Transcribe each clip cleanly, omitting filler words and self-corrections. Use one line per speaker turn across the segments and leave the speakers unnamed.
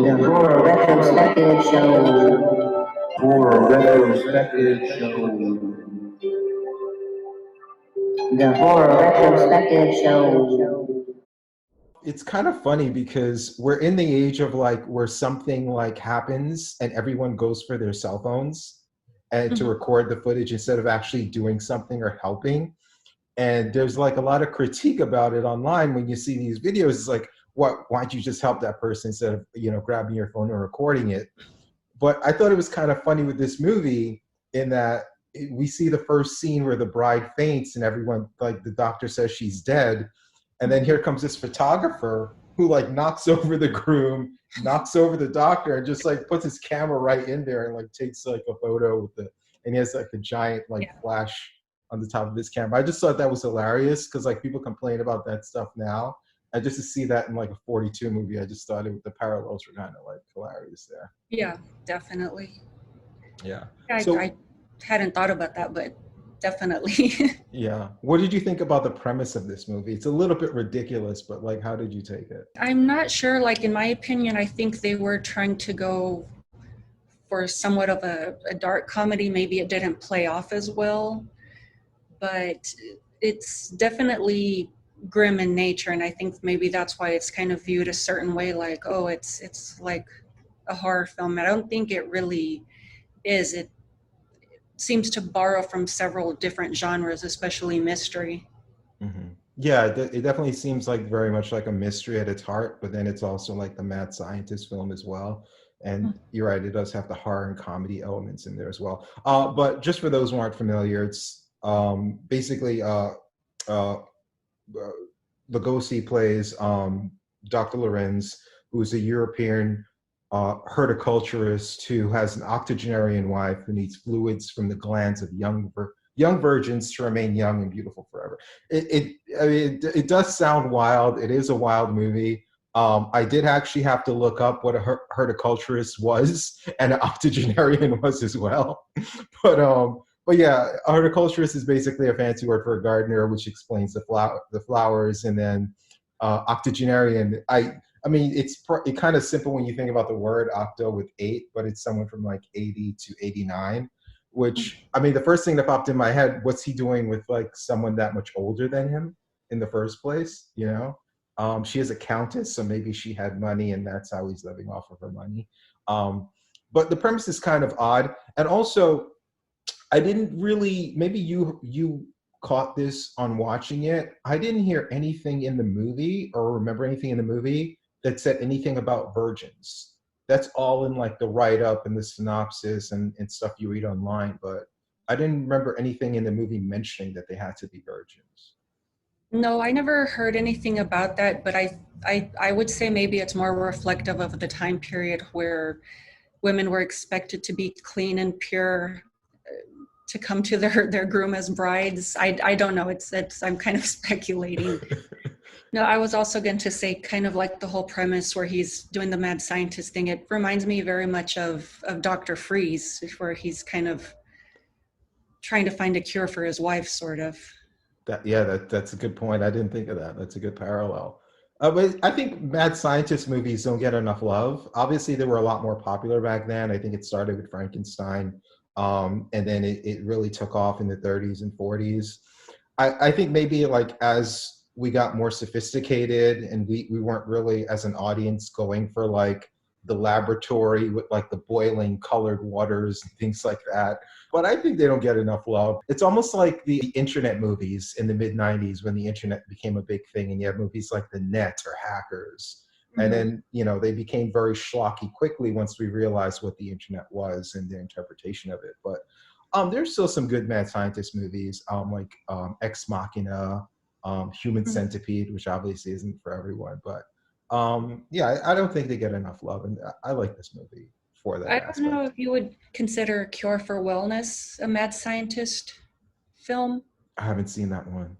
The horror retrospective show.
Horror retrospective show.
The horror retrospective show.
It's kind of funny because we're in the age of like where something like happens and everyone goes for their cell phones and to record the footage instead of actually doing something or helping. And there's like a lot of critique about it online when you see these videos. It's like, why'd you just help that person instead of, grabbing your phone and recording it? But I thought it was kind of funny with this movie in that we see the first scene where the bride faints and everyone, like the doctor says she's dead. And then here comes this photographer who like knocks over the groom, knocks over the doctor, and just like puts his camera right in there and like takes like a photo with it. And he has like a giant like flash on the top of his camera. I just thought that was hilarious because like people complain about that stuff now. And just to see that in like a 42 movie, I just thought the parallels were kind of like hilarious there.
Yeah, definitely.
Yeah.
I hadn't thought about that, but definitely.
Yeah. What did you think about the premise of this movie? It's a little bit ridiculous, but like, how did you take it?
I'm not sure. Like, in my opinion, I think they were trying to go for somewhat of a dark comedy. Maybe it didn't play off as well, but it's definitely grim in nature. And I think maybe that's why it's kind of viewed a certain way, like, oh, it's like a horror film. I don't think it really is. It seems to borrow from several different genres, especially mystery.
Mm-hmm. Yeah, it definitely seems like very much like a mystery at its heart, but then it's also like the mad scientist film as well. And you're right, it does have the horror and comedy elements in there as well. But just for those who aren't familiar, it's basically Lugosi plays Dr. Lorenz, who's a European horticulturist who has an octogenarian wife who needs fluids from the glands of young virgins to remain young and beautiful forever. It does sound wild. It is a wild movie. I did actually have to look up what a horticulturist was and an octogenarian was as well. But yeah, a horticulturist is basically a fancy word for a gardener, which explains the flowers. And then octogenarian, I mean, it's kind of simple when you think about the word octo with 8, but it's someone from like 80 to 89, which, I mean, the first thing that popped in my head, what's he doing with like someone that much older than him in the first place, She is a countess, so maybe she had money and that's how he's living off of her money. But the premise is kind of odd. And also, I didn't really, maybe you caught this on watching it. I didn't hear anything in the movie or remember anything in the movie that said anything about virgins. That's all in like the write-up and the synopsis and stuff you read online, but I didn't remember anything in the movie mentioning that they had to be virgins.
No, I never heard anything about that, but I would say maybe it's more reflective of the time period where women were expected to be clean and pure to come to their groom as brides. I don't know. It's I'm kind of speculating. No, I was also going to say kind of like the whole premise where he's doing the mad scientist thing. It reminds me very much of Dr. Freeze, where he's kind of trying to find a cure for his wife, sort of.
That's a good point. I didn't think of that. That's a good parallel. But I think mad scientist movies don't get enough love. Obviously, they were a lot more popular back then. I think it started with Frankenstein. And then it really took off in the 30s and 40s. I think maybe like as we got more sophisticated and we weren't really as an audience going for like the laboratory with like the boiling colored waters and things like that. But I think they don't get enough love. It's almost like the internet movies in the mid 90s when the internet became a big thing and you have movies like The Net or Hackers. And then, they became very schlocky quickly once we realized what the internet was and the interpretation of it. But there's still some good mad scientist movies, like Ex Machina, Human Centipede, which obviously isn't for everyone. But I don't think they get enough love. And I like this movie for that aspect.
I don't know if you would consider Cure for Wellness a mad scientist film.
I haven't seen that one.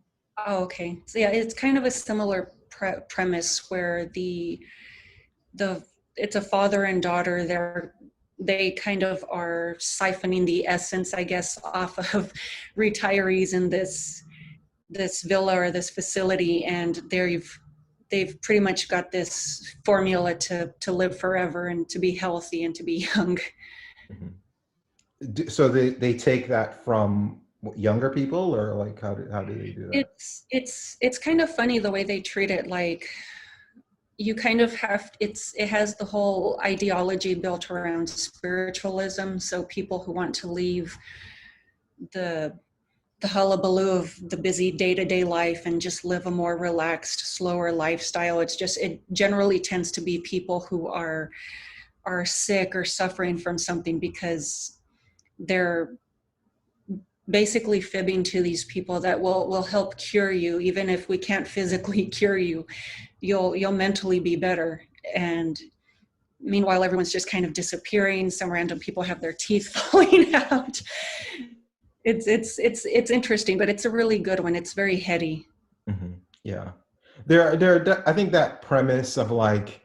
Oh, okay. So yeah, it's kind of a similar premise where it's a father and daughter. They kind of are siphoning the essence, I guess, off of retirees in this villa or this facility, and they've pretty much got this formula to live forever and to be healthy and to be young.
So they take that from younger people, or like how do they do that?
It's kind of funny the way they treat it. Like, you kind of have, it has the whole ideology built around spiritualism. So people who want to leave the hullabaloo of the busy day-to-day life and just live a more relaxed, slower lifestyle. It generally tends to be people who are sick or suffering from something, because they're basically fibbing to these people that will help cure you. Even if we can't physically cure you, you'll mentally be better. And meanwhile, everyone's just kind of disappearing. Some random people have their teeth falling out. It's interesting, but it's a really good one. It's very heady.
Yeah, I think that premise of like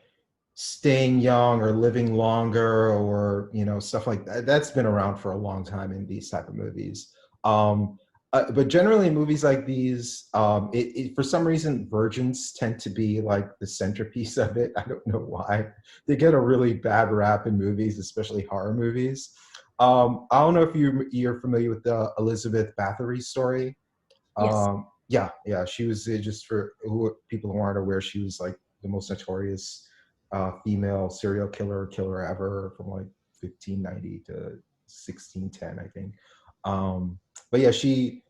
staying young or living longer, or stuff like that, that's been around for a long time in these type of movies. But generally in movies like these, for some reason, virgins tend to be like the centerpiece of it. I don't know why. They get a really bad rap in movies, especially horror movies. I don't know if you're familiar with the Elizabeth Bathory story.
Yes.
Yeah. She was, just for people who aren't aware, she was like the most notorious female serial killer ever, from like 1590 to 1610, I think. But yeah, she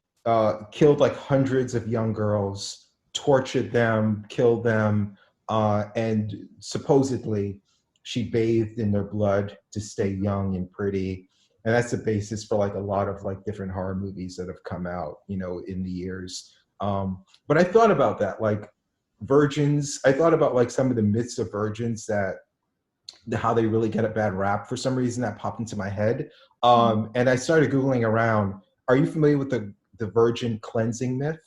killed like hundreds of young girls, tortured them, killed them, and supposedly she bathed in their blood to stay young and pretty. And that's the basis for like a lot of like different horror movies that have come out, in the years. But I thought about that, like virgins. I thought about like some of the myths of virgins, that how they really get a bad rap. For some reason, that popped into my head. And I started Googling around. Are you familiar with the virgin cleansing myth?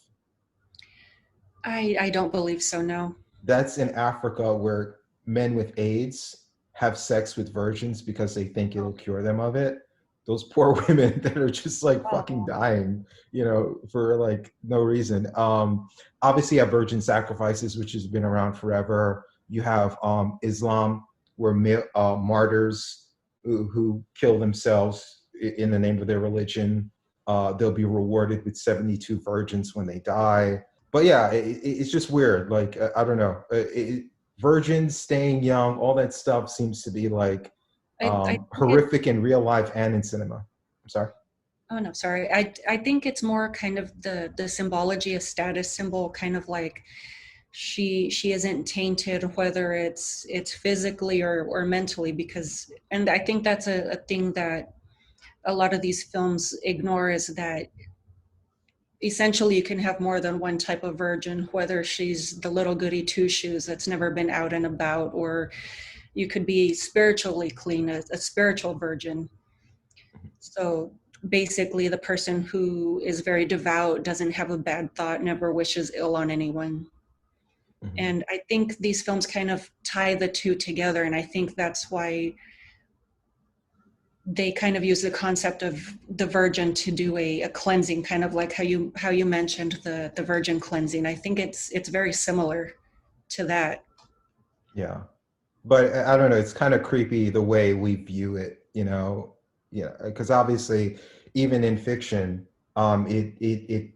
I don't believe so, no.
That's in Africa, where men with AIDS have sex with virgins because they think it'll cure them of it. Those poor women that are just like fucking dying, for like no reason. Obviously, you have virgin sacrifices, which has been around forever. You have Islam, where martyrs who kill themselves in the name of their religion, they'll be rewarded with 72 virgins when they die. But yeah, it's just weird. Like, I don't know. Virgins staying young, all that stuff seems to be like horrific in real life and in cinema. I'm sorry.
Oh no, sorry. I think it's more kind of the symbology, a status symbol, kind of like she isn't tainted, whether it's physically or mentally, because, and I think that's a thing that a lot of these films ignore, is that essentially you can have more than one type of virgin, whether she's the little goody two shoes that's never been out and about, or you could be spiritually clean, a spiritual virgin. So basically the person who is very devout, doesn't have a bad thought, never wishes ill on anyone. And I think these films kind of tie the two together, and I think that's why they kind of use the concept of the virgin to do a cleansing, kind of like how you mentioned the virgin cleansing. I think it's very similar to that.
Yeah, but I don't know. It's kind of creepy the way we view it, because obviously, even in fiction, it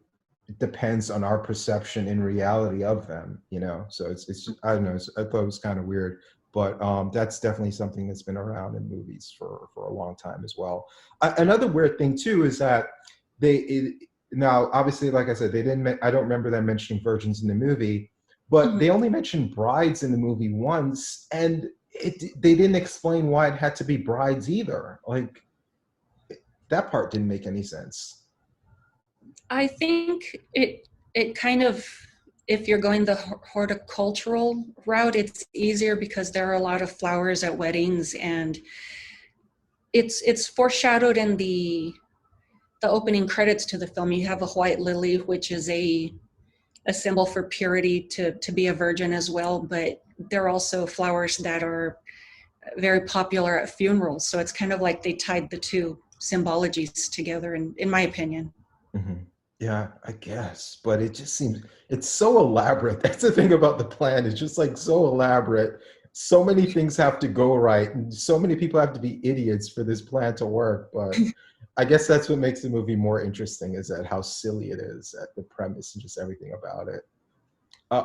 depends on our perception in reality of them, So it's just, I don't know. I thought it was kind of weird. But that's definitely something that's been around in movies for a long time as well. Another weird thing too is that now obviously, like I said, they didn't. I don't remember them mentioning virgins in the movie, but they only mentioned brides in the movie once, and they didn't explain why it had to be brides either. Like, that part didn't make any sense.
I think it kind of, if you're going the horticultural route, it's easier because there are a lot of flowers at weddings, and it's foreshadowed in the opening credits to the film. You have a white lily, which is a symbol for purity, to be a virgin as well, but there are also flowers that are very popular at funerals. So it's kind of like they tied the two symbologies together, in my opinion.
Yeah, I guess, but it just seems it's so elaborate. That's the thing about the plan. It's just like so elaborate. So many things have to go right, and so many people have to be idiots for this plan to work. But I guess that's what makes the movie more interesting, is that how silly it is at the premise and just everything about it.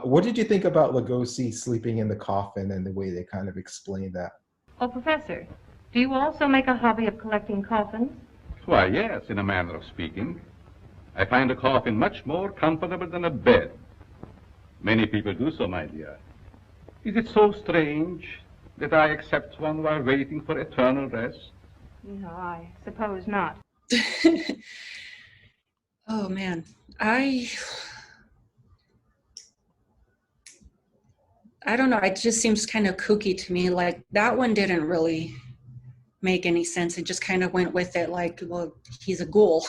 What did you think about Lugosi sleeping in the coffin and the way they kind of explained that?
Oh, Professor, do you also make a hobby of collecting coffins?
Why, yes, in a manner of speaking. I find a coffin much more comfortable than a bed. Many people do so, my dear. Is it so strange that I accept one while waiting for eternal rest?
No, I suppose not.
Oh man, I I don't know. It just seems kind of kooky to me. Like that one didn't really make any sense. It just kind of went with it. Like, well, he's a ghoul.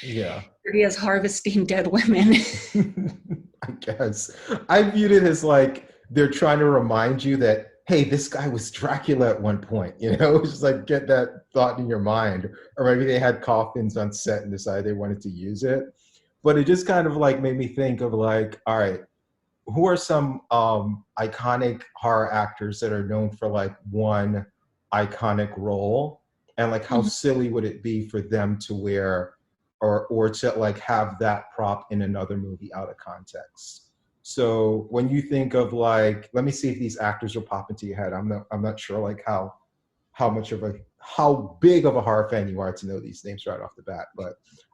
Yeah.
He is harvesting dead women.
I guess. I viewed it as like they're trying to remind you that, hey, this guy was Dracula at one point, you know? Just like get that thought in your mind. Or maybe they had coffins on set and decided they wanted to use it. But it just kind of like made me think of like, all right, who are some iconic horror actors that are known for like one iconic role? And like how silly would it be for them to wear or to like have that prop in another movie out of context. So when you think of like, let me see if these actors will pop into your head. I'm not sure like how big of a horror fan you are to know these names right off the bat, but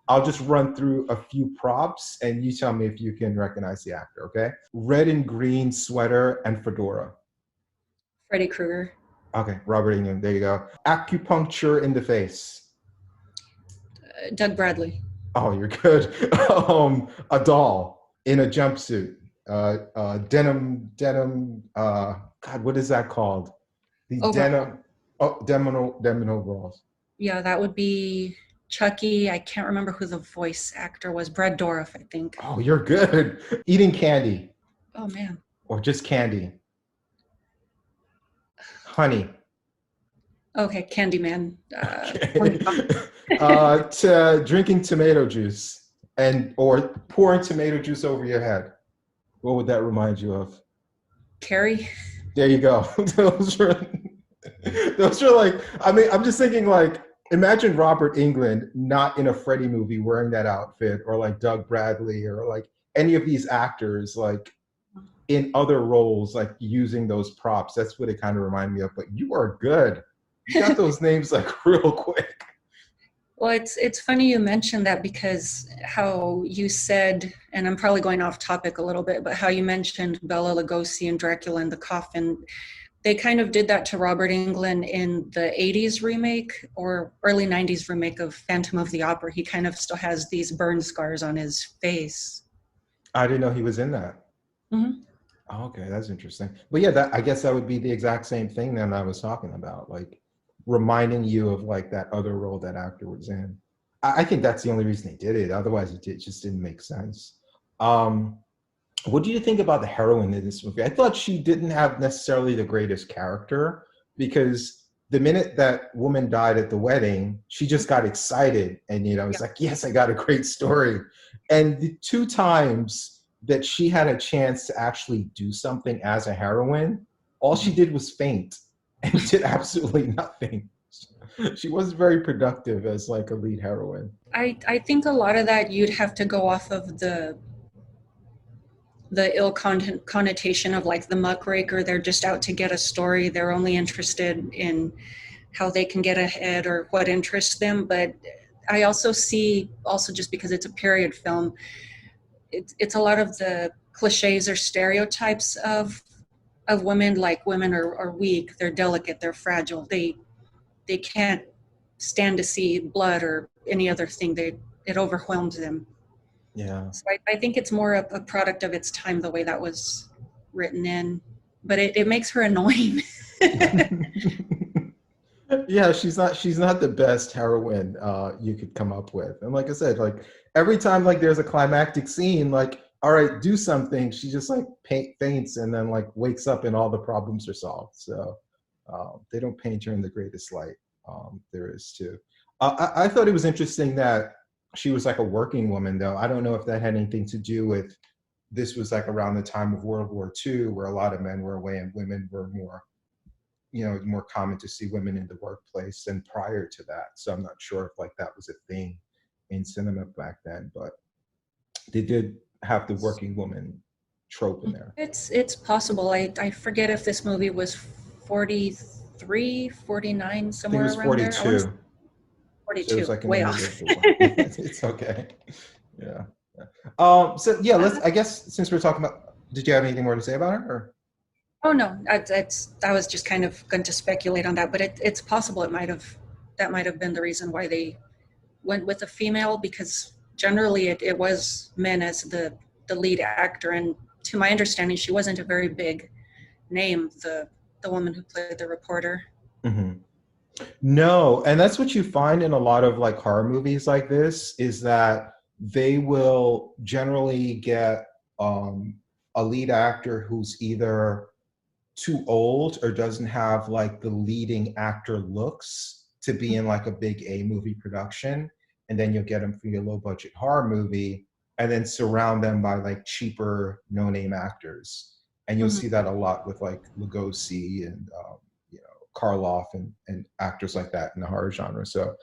I'll just run through a few props and you tell me if you can recognize the actor, okay? Red and green sweater and fedora.
Freddy Krueger.
Okay, Robert England, there you go. Acupuncture in the face.
Doug Bradley.
Oh, you're good. A doll in a jumpsuit. Denim. God, what is that called? The
Overall.
denim overalls.
Yeah, that would be Chucky. I can't remember who the voice actor was. Brad Dourif, I think.
Oh, you're good. Eating candy.
Oh man.
Or just candy. Honey.
Okay, Candyman.
To drinking tomato juice or pouring tomato juice over your head. What would that remind you of?
Carrie.
There you go. those are like, I mean, I'm just thinking like, imagine Robert Englund not in a Freddy movie wearing that outfit, or like Doug Bradley, or like any of these actors like in other roles, like using those props. That's what it kind of reminded me of. But you are good. You got those names like real quick.
Well, it's funny you mentioned that, because how you said, and I'm probably going off topic a little bit, but how you mentioned Bela Lugosi and Dracula in the Coffin, they kind of did that to Robert Englund in the 80s remake or early 90s remake of Phantom of the Opera. He kind of still has these burn scars on his face.
I didn't know he was in that.
Mm-hmm.
Oh, okay, that's interesting. But yeah, I guess that would be the exact same thing that I was talking about, like reminding you of like that other role that actor was in. I think that's the only reason they did it. Otherwise, it just didn't make sense. What do you think about the heroine in this movie? I thought she didn't have necessarily the greatest character, because the minute that woman died at the wedding, she just got excited and, you know, it's like, yes, I got a great story. And the two times that she had a chance to actually do something as a heroine, all she did was faint and did absolutely nothing. She wasn't very productive as like a lead heroine.
I think a lot of that you'd have to go off of the ill connotation of like the muckraker. They're just out to get a story. They're only interested in how they can get ahead or what interests them. But I also see, also just because it's a period film, it's a lot of the cliches or stereotypes of women, like women are weak, they're delicate, they're fragile, they can't stand to see blood or any other thing. It overwhelms them.
Yeah.
So I think it's more a product of its time, the way that was written in, but it makes her annoying.
Yeah, she's not the best heroine you could come up with. And like I said, like every time like there's a climactic scene, like, all right, do something, she just like faints and then like wakes up and all the problems are solved. So they don't paint her in the greatest light there is too. I thought it was interesting that she was like a working woman, though. I don't know if that had anything to do with, this was like around the time of World War II, where a lot of men were away and women were more, more common to see women in the workplace than prior to that. So I'm not sure if like that was a thing in cinema back then, but they did have the working woman trope in there.
It's possible. I forget if this movie was 43, 49,
I think it
somewhere
was
around
42.
there. I wanna say 42,
So it was like in
way
the
off.
middle of the one. It's okay. Yeah. So yeah, I guess since we're talking about, did you have anything more to say about her? Or?
Oh no, I was just kind of going to speculate on that, but it's possible that might have been the reason why they went with a female, because generally it was men as the lead actor, and to my understanding, she wasn't a very big name, the woman who played the reporter.
Mm-hmm. No, and that's what you find in a lot of like horror movies like this, is that they will generally get a lead actor who's either too old or doesn't have like the leading actor looks to be in like a big A movie production, and then you'll get them for your low budget horror movie, and then surround them by like cheaper no name actors, and you'll see that a lot with like Lugosi and Karloff and actors like that in the horror genre. So,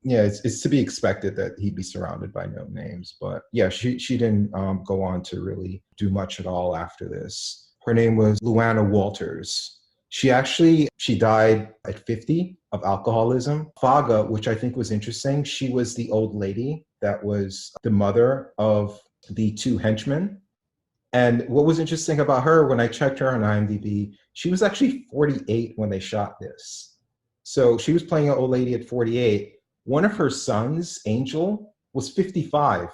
it's to be expected that he'd be surrounded by no names. But yeah, she didn't go on to really do much at all after this. Her name was Luana Walters. She died at 50 of alcoholism. Faga, which I think was interesting, she was the old lady that was the mother of the two henchmen. And what was interesting about her, when I checked her on IMDb, she was actually 48 when they shot this. So she was playing an old lady at 48. One of her sons, Angel, was 55.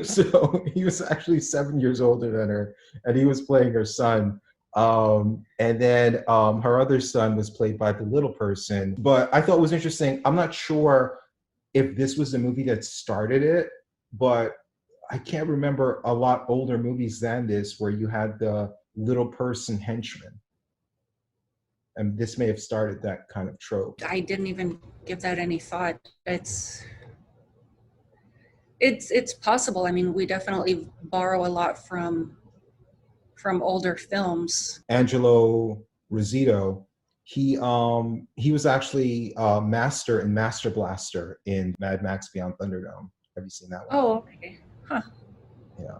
So he was actually 7 years older than her, and he was playing her son. And then her other son was played by the little person. But I thought it was interesting. I'm not sure if this was the movie that started it, but I can't remember a lot older movies than this where you had the little person henchman. And this may have started that kind of trope.
I didn't even give that any thought. It's possible. I mean, we definitely borrow a lot from older films.
Angelo Rizzuto, he was actually Master and Master Blaster in Mad Max Beyond Thunderdome. Have you seen that one?
Oh, okay. Huh.
Yeah.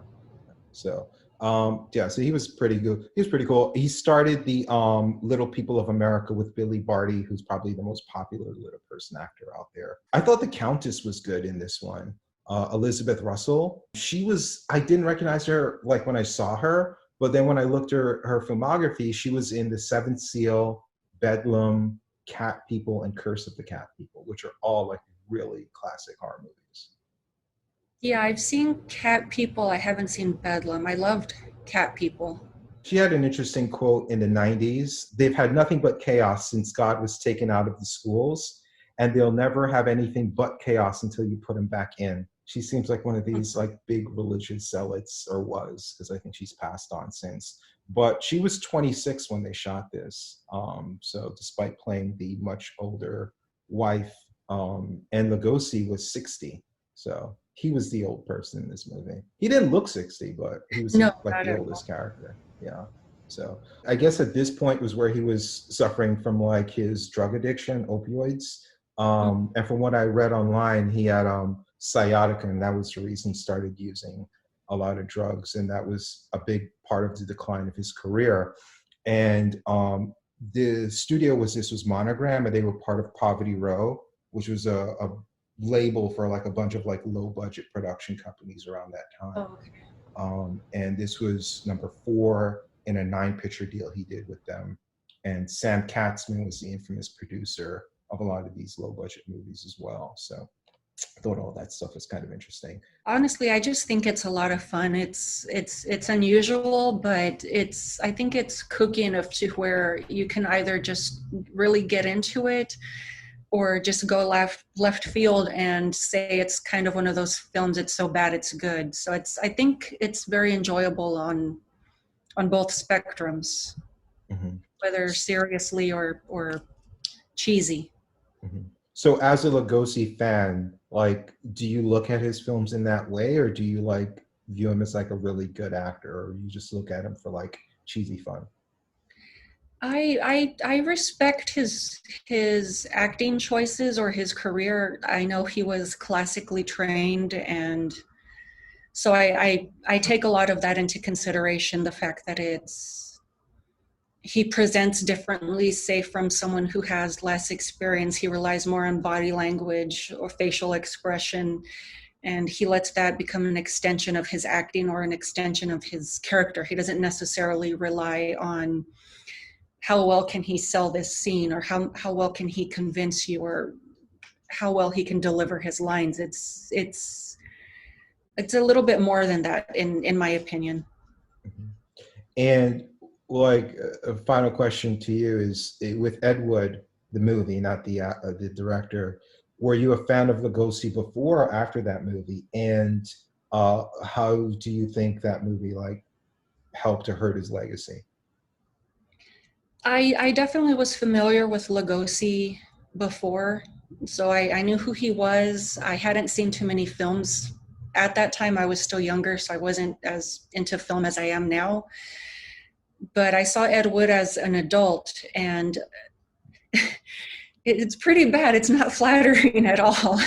So so he was pretty good. He was pretty cool. He started the Little People of America with Billy Barty, who's probably the most popular little person actor out there. I thought the Countess was good in this one. Elizabeth Russell. I didn't recognize her like when I saw her, but then when I looked at her filmography, she was in The Seventh Seal, Bedlam, Cat People, and Curse of the Cat People, which are all like really classic horror movies.
Yeah, I've seen Cat People. I haven't seen Bedlam. I loved Cat People.
She had an interesting quote in the 90s. They've had nothing but chaos since God was taken out of the schools, and they'll never have anything but chaos until you put him back in. She seems like one of these like big religious zealots, or was, because I think she's passed on since. But she was 26 when they shot this. So despite playing the much older wife, and Lugosi was 60. So he was the old person in this movie. He didn't look 60, but he was like the oldest character. Yeah. So I guess at this point was where he was suffering from like his drug addiction, opioids. And from what I read online, he had sciatica, and that was the reason he started using a lot of drugs, and that was a big part of the decline of his career. And the studio was Monogram, and they were part of Poverty Row, which was a label for like a bunch of like low budget production companies around that time.
Oh, okay.
And this was number 4 in a 9-picture deal he did with them. And Sam Katzman was the infamous producer of a lot of these low budget movies as well. So I thought all that stuff was kind of interesting.
Honestly, I just think it's a lot of fun. It's unusual, but I think it's kooky enough to where you can either just really get into it, or just go left field and say it's kind of one of those films, it's so bad it's good. So I think it's very enjoyable on both spectrums, whether seriously or cheesy.
So as a Lugosi fan, like, do you look at his films in that way, or do you like view him as like a really good actor, or you just look at him for like cheesy fun?
I respect his acting choices or his career. I know he was classically trained, and so I take a lot of that into consideration. The fact that he presents differently, say from someone who has less experience. He relies more on body language or facial expression, and he lets that become an extension of his acting or an extension of his character. He doesn't necessarily rely on how well can he sell this scene, or how well can he convince you, or how well he can deliver his lines. It's a little bit more than that, in my opinion.
Mhm. And like a final question to you is, with Ed Wood, the movie, not the director, were you a fan of Lugosi before or after that movie? And how do you think that movie like helped to hurt his legacy?
I definitely was familiar with Lugosi before, so I knew who he was. I hadn't seen too many films at that time. I was still younger, so I wasn't as into film as I am now. But I saw Ed Wood as an adult, and it's pretty bad. It's not flattering at all.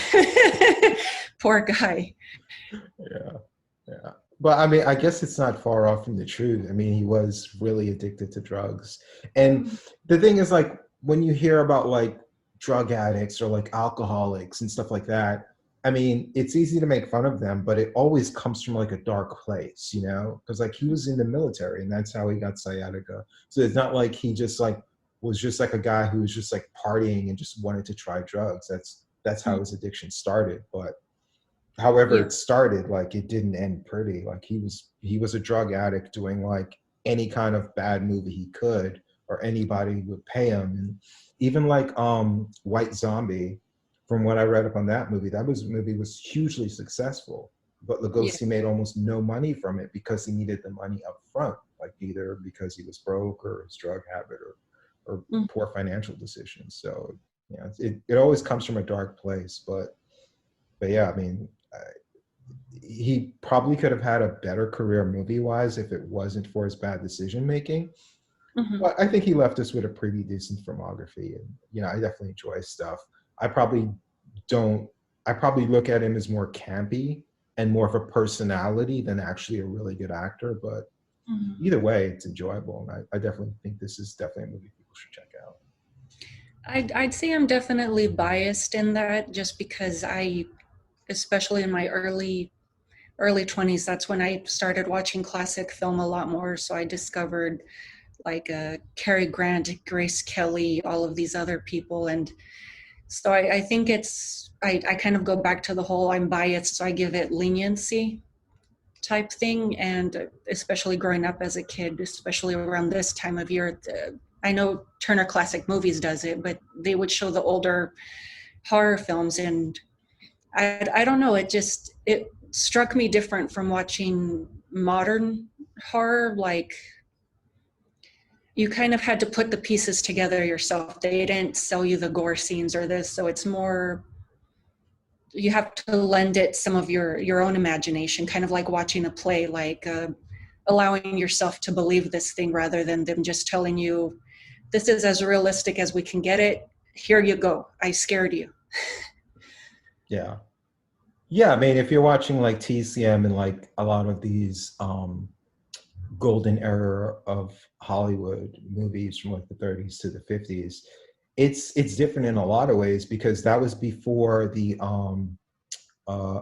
Poor guy.
Yeah, yeah. But I mean, I guess it's not far off from the truth. I mean, he was really addicted to drugs. And the thing is, like, when you hear about like drug addicts or like alcoholics and stuff like that, I mean, it's easy to make fun of them, but it always comes from like a dark place, you know? Because like he was in the military and that's how he got sciatica. So it's not like he just like was just like a guy who was just like partying and just wanted to try drugs. That's how his addiction started. But however
Yeah.
it started, like it didn't end pretty. Like he was a drug addict doing like any kind of bad movie he could, or anybody would pay him. And even like White Zombie, from what I read up on that movie, movie was hugely successful, but
Yeah.
Lugosi made almost no money from it because he needed the money up front, like either because he was broke or his drug habit or
Mm.
poor financial decisions. So yeah, it always comes from a dark place. But yeah, I mean, he probably could have had a better career movie-wise if it wasn't for his bad decision making.
Mhm.
But I think he left us with a pretty decent filmography, and you know, I definitely enjoy his stuff. I probably don't. I probably look at him as more campy and more of a personality than actually a really good actor. But
Mhm.
either way, it's enjoyable, and I definitely think this is definitely a movie people should check out.
I'd say I'm definitely biased in that, just because especially in my early 20s, that's when I started watching classic film a lot more. So I discovered like Cary Grant, Grace Kelly, all of these other people. And so I think I kind of go back to the whole I'm biased, so I give it leniency type thing. And especially growing up as a kid, especially around this time of year, I know Turner Classic Movies does it, but they would show the older horror films, and I don't know, it struck me different from watching modern horror. Like, you kind of had to put the pieces together yourself. They didn't sell you the gore scenes or this, so it's more, you have to lend it some of your own imagination, kind of like watching a play, like allowing yourself to believe this thing rather than them just telling you, this is as realistic as we can get it. Here you go. I scared you.
Yeah. Yeah, I mean, if you're watching like TCM and like a lot of these golden era of Hollywood movies from like the 30s to the 50s, it's different in a lot of ways because that was before the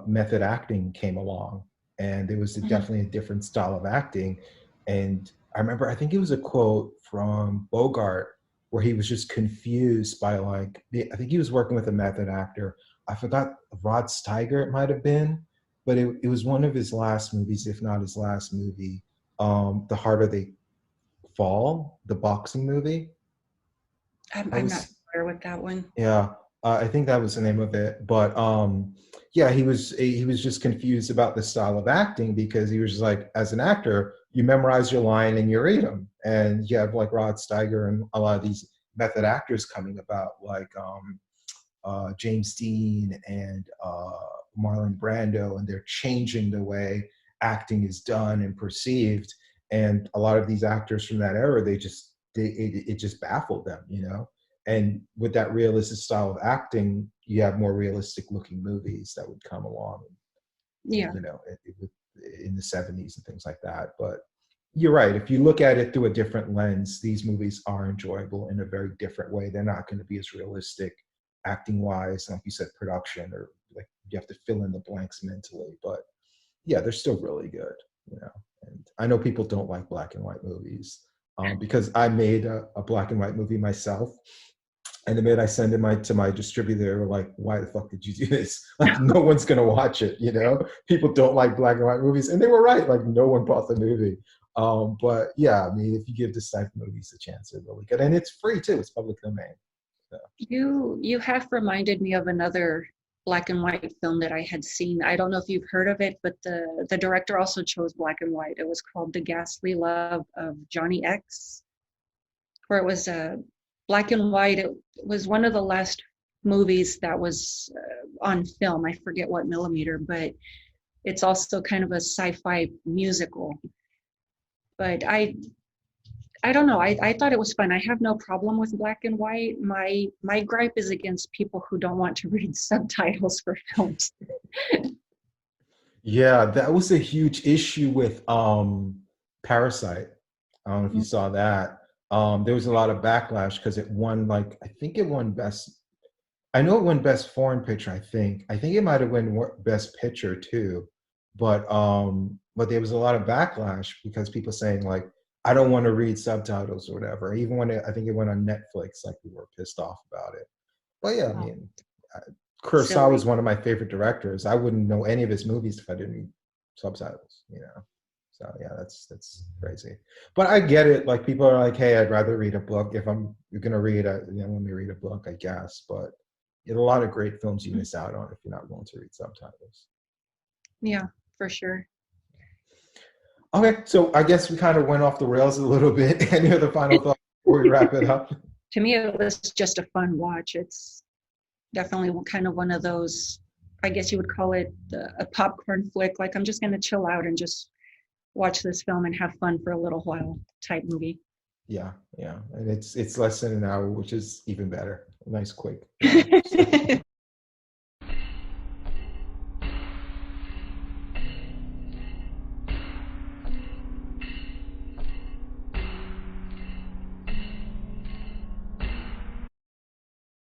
method acting came along, and there was definitely a different style of acting. And I remember, I think it was a quote from Bogart where he was just confused by like, I think he was working with a method actor. I forgot, Rod Steiger it might have been, but it was one of his last movies, if not his last movie. The Harder They Fall, the boxing movie. That
I'm not
was,
familiar with that one.
yeah, I think that was the name of it. But yeah, he was just confused about the style of acting because he was just like, as an actor, you memorize your line and you read them, and you have like Rod Steiger and a lot of these method actors coming about, like James Dean and Marlon Brando, and they're changing the way acting is done and perceived. And a lot of these actors from that era, it just baffled them, you know. And with that realistic style of acting, you have more realistic looking movies that would come along,
Yeah.
you know, in the 70s and things like that. But you're right. If you look at it through a different lens, these movies are enjoyable in a very different way. They're not going to be as realistic acting wise, like you said, production, or like you have to fill in the blanks mentally. But yeah, they're still really good, you know. And I know people don't like black and white movies because I made a black and white movie myself. And the minute I send it to my distributor, they were like, why the fuck did you do this? Like, no one's going to watch it, you know? People don't like black and white movies. And they were right. Like, no one bought the movie. But yeah, I mean, if you give this type of movies a chance, they're really good. And it's free, too. It's public domain. So.
You have reminded me of another black and white film that I had seen. I don't know if you've heard of it, but the director also chose black and white. It was called The Ghastly Love of Johnny X, where it was black and white. It was one of the last movies that was on film. I forget what millimeter, but it's also kind of a sci-fi musical. But I don't know. I thought it was fun. I have no problem with black and white. My gripe is against people who don't want to read subtitles for films.
Yeah, that was a huge issue with Parasite. I don't know if you saw that. There was a lot of backlash because it won, like, I think it won I know it won Best Foreign Picture, I think it might have won Best Picture too. But there was a lot of backlash because people saying, like, I don't want to read subtitles or whatever. Even when I think it went on Netflix, like, we were pissed off about it. But yeah, I mean, Kurosawa is one of my favorite directors. I wouldn't know any of his movies if I didn't read subtitles, you know. So yeah, that's crazy. But I get it. Like, people are like, hey, I'd rather read a book. If you're gonna read let me read a book, I guess. But a lot of great films you miss out on if you're not willing to read subtitles.
Yeah, for sure.
Okay, so I guess we kind of went off the rails a little bit. Any other final thoughts before we wrap it up?
To me, it was just a fun watch. It's definitely kind of one of those, I guess you would call it a popcorn flick. Like, I'm just going to chill out and just watch this film and have fun for a little while type movie.
Yeah, and it's less than an hour, which is even better. Nice, quick.